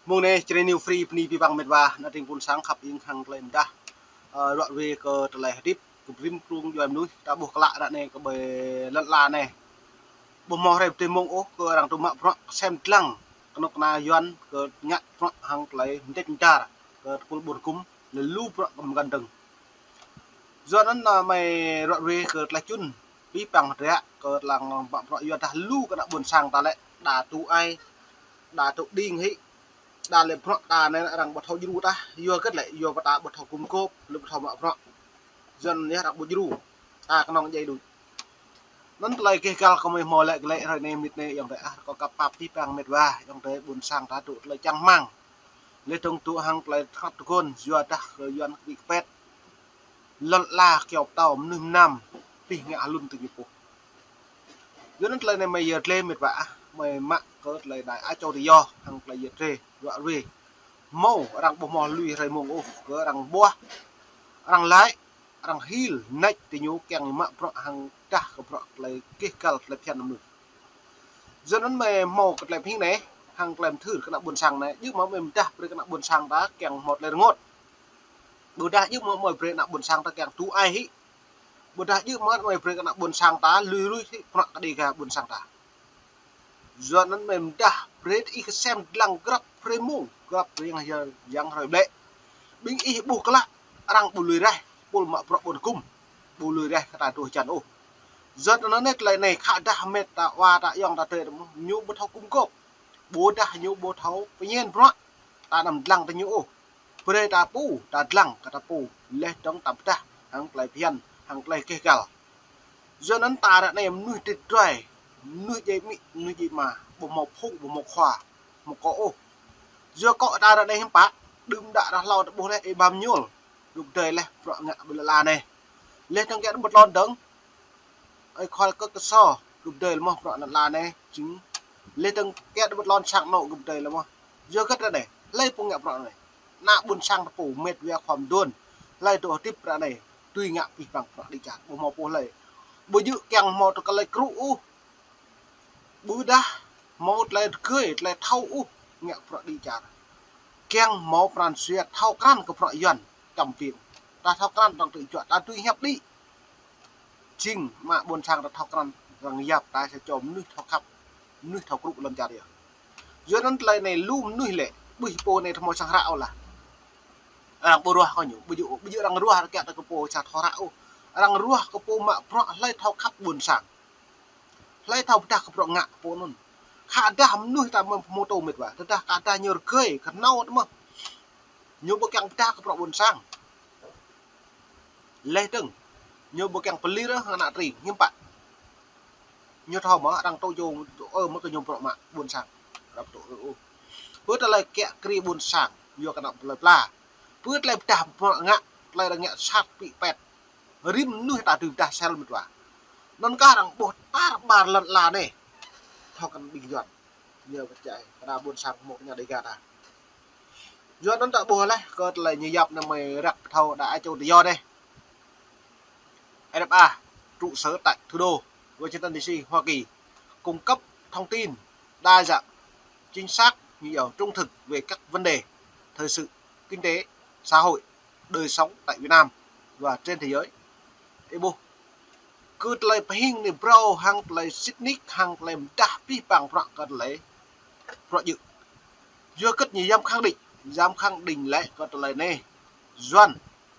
mong này trên new free pni pi bang medwa na ting pun sang khap ing hang klem da rọi về cơ lại tiếp cụm rim kruông do em núi đã buộc lạ đã này có bề lật là này bom mò rệp tìm mông ố cơ rằng tụm mạ xem lăng nó na doan cơ nhặt hang lại chết cha cơ buồn cúm là lu cầm gần từng do đó là mày rọi về cơ lại chun pi bằng rẽ cơ làng bạn doan ta lu cái đã buồn sang ta lại đà tụ ai đà tụ điên hị đà lên đà này rằng bật thâu du ta vừa kết lại vừa bật thâu cung cố lực thâu mạ dân nhé đặc bút du cái nòng dây đuổi nón lại cái cal không mò lại cái rồi này mít này dòng đấy có cặp bắp tí bằng mệt va dòng đấy buồn sang ta tụ lại trăng mang lấy trong tụ hàng lại khắp con vừa ta rồi vừa bị pet lật la kẹo tàu nương nam bị ngã luôn từ nhịp bộ dưới nón lại này mày giờ lên mệt vả mày mặn có lại đại á châu thì do hàng lại giờ trề vợ về màu rằng bộ mò lùi rồi mông ô có rằng bua rằng lái rằng hil nách thì nhú keng mạ pro hàng ta có pro lại cái cal lại phiền nằm dân nó mày màu cái lại phim này hàng làm thử cái nắp buồn sang này nhưng mà mình ta với cái nắp buồn sang ta keng một lên ngót bữa đã nhưng mà mày với nắp buồn sang ta keng tú ai hí bữa đã nhưng mà mày với cái nắp buồn sang ta lùi thì pro cái đi cả buồn sang ta dân nó mình ta với ý cái xem lăng grab premium grab riêng giờ giang rồi bệ binh ý buộc là rằng bù lùi ra bù mạ pro buồn cung bù lùi ra cái tuổi chăn ô rất nó nét lại này khá đa mệt ta hoa ta yong ta tê nhu bút thâu cung cốc bố đa nhu bố thâu tự nhiên pro ta nằm lăng ta nhu ô bê ta pu ta lăng ta pu lên trong tập ta hàng lại phiền hàng lại kê gal rất nó ta đã này nuôi tuyệt vời nuôi dây mị nuôi gì mà bộ một phụng bộ một khỏa một cỗ ô giờ cọ ta đã đây hem bát đừng đã đã lo đã bố này bao nhiêu lúc trời này pro ngạ là này lên trong cái một lon đấng ai coi có cái so lúc trời mà pro là này chính lên trong cái một lon sang nổ lúc trời là mà giờ cất ra này lấy phong ngạ pro này nạ buồn sang phủ mệt về khoằm đuôn lấy đồ tiếp ra này tuy ngạ bị bằng pro đi chặt bộ một bộ này bộ dự kèng một cái lấy cũ bữa đã một lấy cười lấy thâu ngạ pro đi chặt kèng một phần xuyệt thâu can của pro dần cầm tiền ta thao can bằng tự chọn ta tuy hẹp đi chinh mà buồn sang ta thao can rằng nhập ta sẽ chồm nuôi thao khắp nuôi thao cụ lần trả địa dướiนั้นเลยในลุ่มนุ้ยแหละบุยโปในธรรมชาติเอาล่ะรังโปรัวเขาอยู่บุยรังรัวแกะตะกโปชาทอระเอารังรัวกโปมะเพราะไล่เท่าขับบุญสั่งไล่เท่าดักเพราะงะโปนุ่นขาดามนุ้ยตามโมโตเม็ดว่าแต่ขาดาเยอะเกยขันเน่าตั้งมั้งโยบกังดักเพราะบุญสั่งไล่ตึงโยบกังปลีระขนาดรีหิมปะโยทอมะรังโตโยมันก็โยมเพราะมะบุญสั่งรับตัวเพื่ออะไรแกะกรีบุญสั่งโยกระดับเลยปลาเพื่ออะไรดาบงะอะไรดังเงี้ยชาติปีเป็ดริมนุ้ยตาตื่นตาเซลมันว่านั่นก็ดังบทตาบานลาเนี่ยเท่ากันบินย้อนเยอะกระจายกระดาบุญสั่งหมดเนี่ยได้กันย้อนนั้นตะบัวเลยก็เลยยียับนำมารักเท่าได้โจทย์ย้อนđây NFA trụ sở tại thủ đô Washington DC Hoa Kỳ cung cấp thông tin đa dạng chính xác nhiều trung thực về các vấn đề thời sự kinh tế xã hội đời sống tại Việt Nam và trên thế giới. Ebo cứ lại hình này bro hàng lại Sydney hàng lại đa pi bằng phẳng còn lại phẳng dự chưa cất nhiều giam khẳng định lại còn lại này doan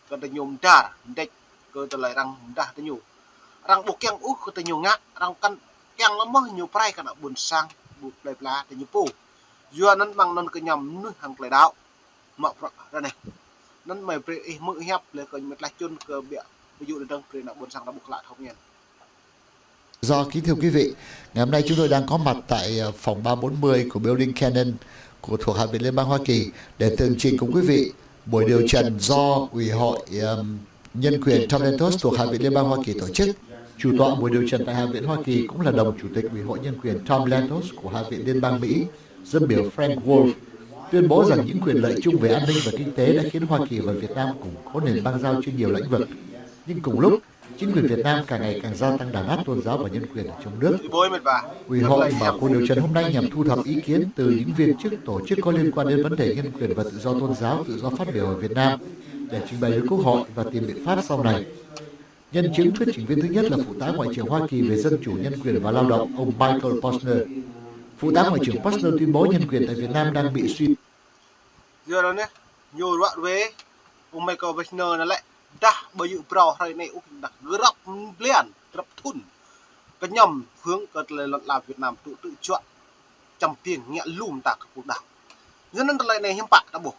còn lại nhôm trả địch cơ từ lại rằng đã tới nhiều rằng buộc keng có tới nhiều ngát rằng căn keng nó mất nhiều prai cả buồn sang buộc lại lá tới nhiềuปูdưa nó bằng nó cái nhầm nước hàng lại đảo mạo ra này nó mày mượn hẹp lại còn một lạch chôn cơ bịa ví dụ đơn thì là buồn sang nó buộc lại không nhỉ. Kính thưa quý vị, ngày hôm nay chúng tôi đang có mặt tại phòng 340 của Building Cannon thuộc Hạ viện Liên bang Hoa Kỳ để tường trình cùng quý vị buổi điều trần do Ủy hội Nhân quyền Tom Lantos thuộc Hạ viện Liên bang Hoa Kỳ tổ chức. Chủ tọa buổi điều trần tại Hạ viện Hoa Kỳ cũng là đồng chủ tịch Ủy hội Nhân quyền Tom Lantos của Hạ viện Liên bang Mỹ, dân biểu Frank Wolf, tuyên bố rằng những quyền lợi chung về an ninh và kinh tế đã khiến Hoa Kỳ và Việt Nam củng cố nền bang giao trên nhiều lĩnh vực. Nhưng cùng lúc, chính quyền Việt Nam càng ngày càng gia tăng đàn áp tôn giáo và nhân quyền ở trong nước. bối mệt và Ủy hội mở cuộc điều trần hôm nay nhằm thu thập ý kiến từ những viên chức tổ chức có liên quan đến vấn đề nhân quyền và tự do tôn giáo, tự do phát biểu ở Việt Nam để trình bày với Quốc hội và tìm biện pháp sau này. Nhân chứng thuyết trình viên thứ nhất là Phụ tá Ngoại trưởng Hoa Kỳ về Dân chủ, Nhân quyền và Lao động, ông Michael Posner. Phụ tá Ngoại trưởng Posner tuyên bố nhân quyền tại Việt Nam đang bị suy. Giờ đó nhé, nhiều đoạn về ông Michael Posner nó lại đã bởi dự pro hay này ông đặt gấp liền gấp thun cái nhầm hướng cái lời làm Việt Nam tự chọn trong tiền nhẹ lùm tạc cuộc đảo dân nên lại này hiếm bạn đã buộc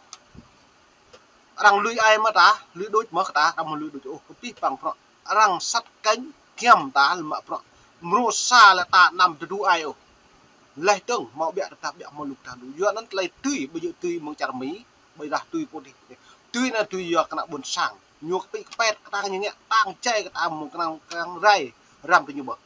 rằng lưới ai mà ta lưới đối mở ta đang một lưới đối chỗ có tí bằng phận rằng sắt cánh kem ta là mạ phận mô xa là ta nằm từ đu ai ô lại tưởng mau bẹ ta bẹ mau lục ta đủ dựa nó lại tùy bây giờ tùy mong chả mỹ bây giờ tùy cô đi tùy là tùy giờ cái nào buồn sảng nhuộc bị pet ta như vậy tăng chay cái ta một cái nào càng ray làm từ nhiều bậc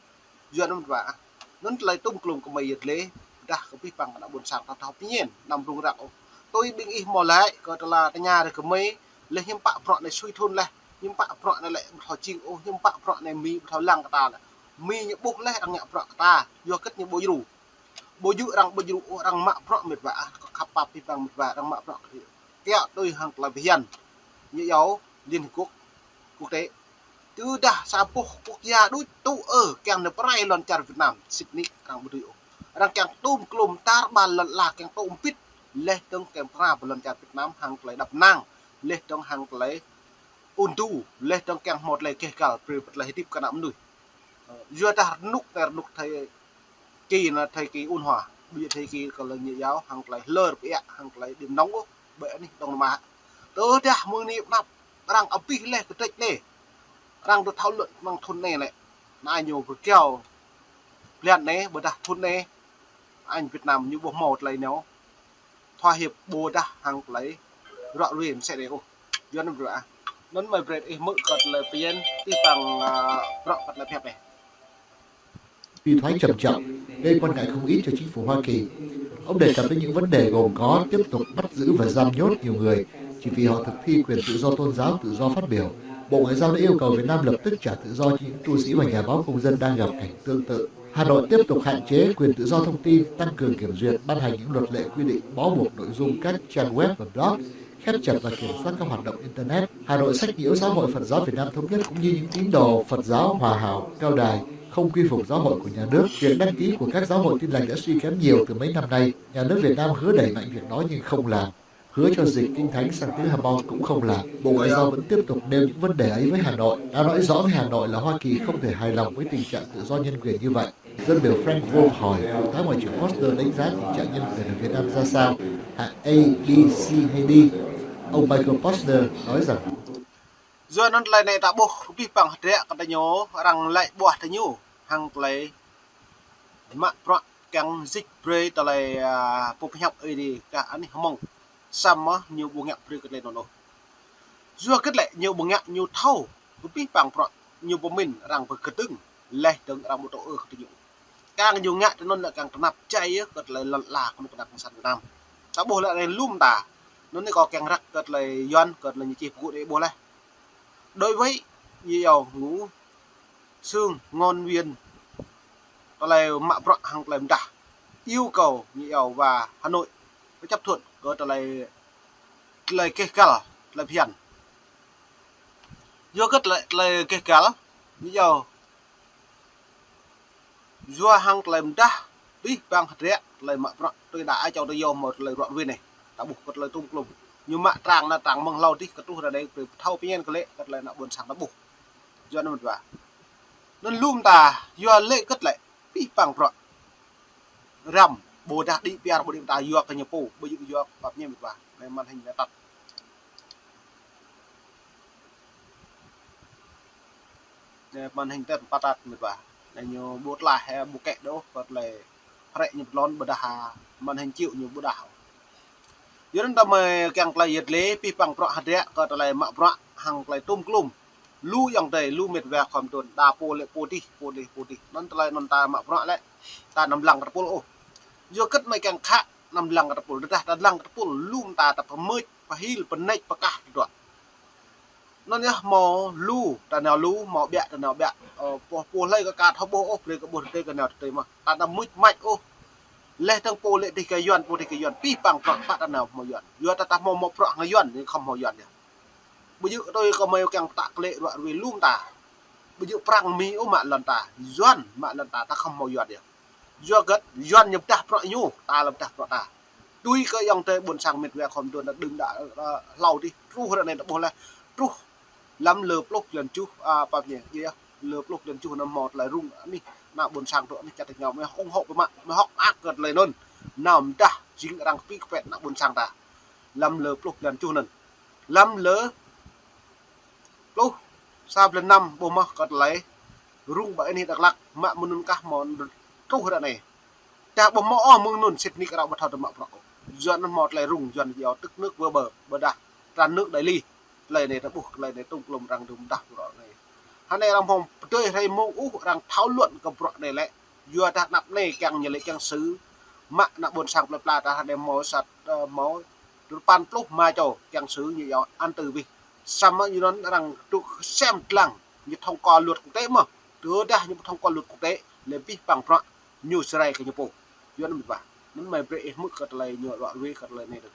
dựa nó và nó lại tung cùng của mày lễ đã có biết bằng đã buồn sảng ta học nhiên nằm rung rạo tôi bình ý mò lại có là cái nhà được mấy lấy hiếm bạ phọn này suy thôn lại nhưng bạ phọn này lại thọ chinh ô nhưng bạ phọn này mi thọ lăng ta là mi những bốc lấy đang nhạc phọn ta do kết những bố dụ rằng mạ phọn mệt vả có khắp bạp đi bằng mệt vả đang mạ phọn kẹo tôi hàng là hiền như giáo liên hợp quốc tế từ đã sa quốc gia đối tụ ở càng được prai lon char Việt Nam Sydney càng bự đang càng tôm clom tar bàn lần là càng tôm pít lê trong kèm pha một lần chặt Việt Nam hàng lấy đập nang lê trong hàng lấy ôn tu lê trong kèm một lấy kê cả pre lấy tiếp cả năm đuổi vừa ta nút thầy kỳ là thầy kỳ ôn hòa bây giờ thầy kỳ còn là nhị giáo hàng lấy lơ bẹ hàng lấy điểm nóng bẹ đi đồng mà tớ ra mưa niệm năm đang ở pi lê cái trách này đang được thảo luận bằng thôn này này ai nhiều cái kèo liền này bữa đặt thôn này anh Việt Nam như bộ một lấy nó thỏa hiệp bồ đa hàng lấy rõ ràng sẽ để ô dân rửa nó mày về mức cật là tiền tí bằng rõ cật là phép này suy thoái trầm trọng gây quan ngại không ít cho chính phủ Hoa Kỳ. Ông đề cập đến những vấn đề gồm có tiếp tục bắt giữ và giam nhốt nhiều người chỉ vì họ thực thi quyền tự do tôn giáo, tự do phát biểu. Bộ Ngoại giao đã yêu cầu Việt Nam lập tức trả tự do cho những tu sĩ và nhà báo công dân đang gặp cảnh tương tự. Hà Nội tiếp tục hạn chế quyền tự do thông tin, tăng cường kiểm duyệt, ban hành những luật lệ quy định bó buộc nội dung các trang web và blog, khép chặt và kiểm soát các hoạt động internet. Hà Nội sách nhiễu giáo hội Phật giáo Việt Nam Thống nhất cũng như những tín đồ Phật giáo Hòa Hảo, Cao Đài không quy phục giáo hội của nhà nước. Việc đăng ký của các giáo hội Tin lành đã suy kém nhiều từ mấy năm nay. Nhà nước Việt Nam hứa đẩy mạnh việc đó nhưng không làm. Hứa cho dịch kinh thánh sang tiếng Hmong cũng không làm. Bộ Ngoại giao vẫn tiếp tục nêu những vấn đề ấy với Hà Nội. Đã nói rõ với Hà Nội là Hoa Kỳ không thể hài lòng với tình trạng tự do nhân quyền như vậy. Dân biểu Frank Wolf hỏi Phụ tá Ngoại trưởng Foster đánh giá tình trạng nhân quyền ở Việt Nam ra sao? Hạng A, B, C hay D? Ông Michael Posner nói rằng giờ nó lại này đã buộc vi bằng hạt rẻ cái nhớ rằng lại bỏ thế nhiêu hàng lấy mạng phọn càng dịch pre tại lại bộ phim học ấy đi cả anh không xăm á nhiều bộ nhạc pre cái này nó giờ kết lại nhiều bộ nhạc nhiều thâu vi bằng phọn nhiều bộ mình rằng vừa cất tưng lại từng rằng một tổ ở cái nhiều càng nhiều nhạc cho nên là càng nạp chay á cất lại là một cái đặc sản Việt Nam đã bổ lại này lum tả nó này có càng rắc cất lại doan cất lại như chị phụ để bổ lại đối với nhiều ngũ xương ngon viên đó là mạ vợ hàng làm trả yêu cầu nhiều và Hà Nội phải chấp thuận có trở lại lời kê cả là phiền do kết lại lời kê cả nhiều do hàng làm trả đi bằng hạt rẻ lời mạ vợ tôi đã cho tôi vô một lời đoạn viên này đã buộc một lời tung lùng nhưng mạ tràng là tràng bằng lâu đi cái tu ở đây từ thâu cái nhân cái lệ cái lời là buồn sáng nó buộc do nó một và nên lùm ta do lệ cất lại bị bằng rồi rầm bồ đạt đi bia bồ điểm ta do cái nhập phủ bây giờ do pháp nhân một và này màn hình đã tắt màn hình tắt bắt tắt một và này nhiều bút lại hay bút kẹt đó vật là rẽ nhập lon bờ đà màn hình chịu nhiều bút đảo dưới đó mà càng lại nhiệt lế bị bằng rõ hạt rẽ có lại mạ rõ hàng lại tôm clum lu dòng đầy lu mệt về khỏi tuần đa po lệ po đi non lại non ta mạ rõ lại ta nằm lằng cái polo do cất mấy càng khác nằm lằng cái polo ra ta lằng cái polo lum ta tập mới và hil phần này và cả rồi nó nhá mò lu ta nào lu mò bẹ ta nào bẹ po lấy cái cát hấp bố lấy cái bột đây cái nào tới mà ta nằm mũi mạnh ô lấy thằng po lấy thì cái yuan pi bằng phẳng ta nào mò yuan ta mò mò phẳng cái yuan nhưng không mò yuan nhỉ bây giờ tôi có mấy cái tạc lệ đoạn về lung ta bây giờ prang mi ô mạ lần ta yuan mạ lần ta không mò yuan nhỉ do gật yuan nhập ta phẳng nhu ta làm ta phẳng ta tuy cái dòng tây buồn sang miệt về không tuần là đừng đã lâu đi ru hồi này đã bố là ru lắm lợp lúc lần chú bao nhiêu kia lợp lúc lần chú năm một là rung đi nào buồn sang rồi chặt nhau mới không hộ với mạng mới họ ác gật lời luôn nằm ta chính đang pick vẹn nào buồn sang ta lắm lợp lúc lần chú lần lắm lỡ lúc sao lần năm bố mà gật lấy rung bởi này đặc lắc mạng muốn các món ru hồi này ta bố mỏ mưng nôn xịt ní cái nào mà thao được mạng dọn một lại rung dọn gió tức nước vừa bờ đà tràn nước đầy ly lời này nó buộc lời này tung lồng rằng đúng đặc rõ này hắn này làm hồng tôi thấy mẫu ú rằng thảo luậnกับrõ này lại vừa đặt nạp này càng như lấy càng xứ mạng nạp buồn sang lập là ta đem máu sạch máu pan lúc mai cho càng xứ như gió ăn từ vì xăm như nó rằng tôi xem lằng như thông qua luật quốc tế mà đưa ra những thông qua luật quốc tế để biết bằng rõ nhiều sai cái như bộ dọn mình vào nó mày bệ mức cật lại nhựa đoạn vi cật lại này được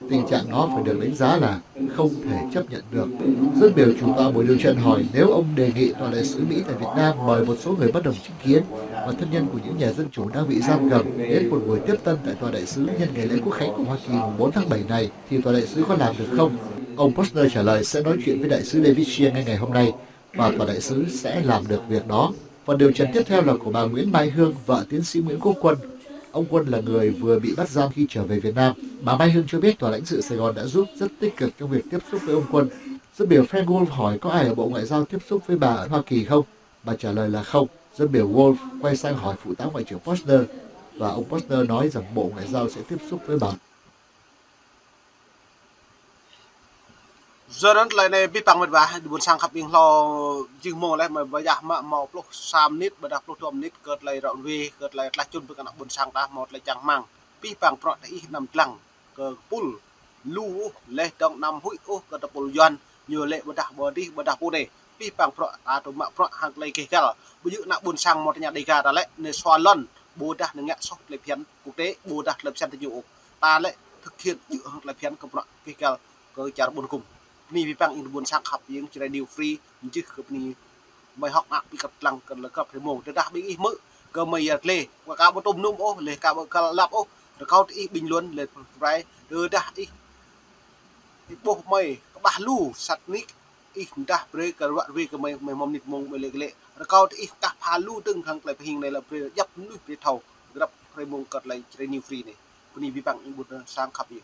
Tình trạng đó phải được đánh giá là không thể chấp nhận được. Dân biểu chủ tọa buổi điều trần hỏi nếu ông đề nghị tòa đại sứ Mỹ tại Việt Nam mời một số người bất đồng chính kiến và thân nhân của những nhà dân chủ đang bị giam cầm đến một buổi tiếp tân tại tòa đại sứ nhân ngày lễ quốc khánh của Hoa Kỳ mùng 4 tháng 7 này thì tòa đại sứ có làm được không? Ông Posner trả lời sẽ nói chuyện với đại sứ David Shea ngay ngày hôm nay và tòa đại sứ sẽ làm được việc đó. Phần điều trần tiếp theo là của bà Nguyễn Mai Hương, vợ tiến sĩ Nguyễn Quốc Quân. Ông Quân là người vừa bị bắt giam khi trở về Việt Nam. Bà Mai Hương cho biết tòa lãnh sự Sài Gòn đã giúp rất tích cực trong việc tiếp xúc với ông Quân. Dân biểu Frank Wolf hỏi có ai ở Bộ Ngoại giao tiếp xúc với bà ở Hoa Kỳ không? Bà trả lời là không. Dân biểu Wolf quay sang hỏi phụ tá ngoại trưởng Posner và ông Posner nói rằng Bộ Ngoại giao sẽ tiếp xúc với bà. do đó lại này biết bằng một vài buồn sang khắp yên lo chừng mồ lại mà bây giờ mà một lúc sam nít bây giờ lúc tôm nít cợt lại rọn vi cợt lại là chun với cái buồn sang ta một lại chẳng mang biết bằng pro đấy nằm lằng cờ pul lu lệ động nằm hụi ô cờ tập bồn doan nhiều lệ bây giờ bồ này biết bằng pro tụi mà pro hàng lấy cái cả bây giờ nãy buồn sang một nhà đầy cả đã lại nên xoa lon bồ đã nên ngã sốc lấy phiến quốc tế bồ đã lập sản nhiều ta lại thực hiện dự lại phiến của pro cái cả cờ trả buồn cùngนี่พี่ปังอินบุญสักขับยังจะได้ดิวฟรียิ่งจึกกับนี่ไม่หอกนักพี่กับลังกันแล้วกับเรื่องโมงจะได้บิ๊กอีมือก็ไม่อยากเลยว่าการบตุ้มนุ่มโอ้เลยการบการลับโอ้แล้วเขาอีบินล้วนเลยไรได้อีโบไม่ก็บาลูสัตว์นี้อีได้เปรย์กับว่าเรื่องก็ไม่มอมนิดมงไม่เลยเลยแล้วเขาอีกพาลูตึงทางไปพิงในละเปรย์ยับนุ่ยเปรย์เท่ากับเรื่องโมงกับอะไรจะได้ดิวฟรีนี่คนนี้พี่ปังอินบุญสักขับอยู่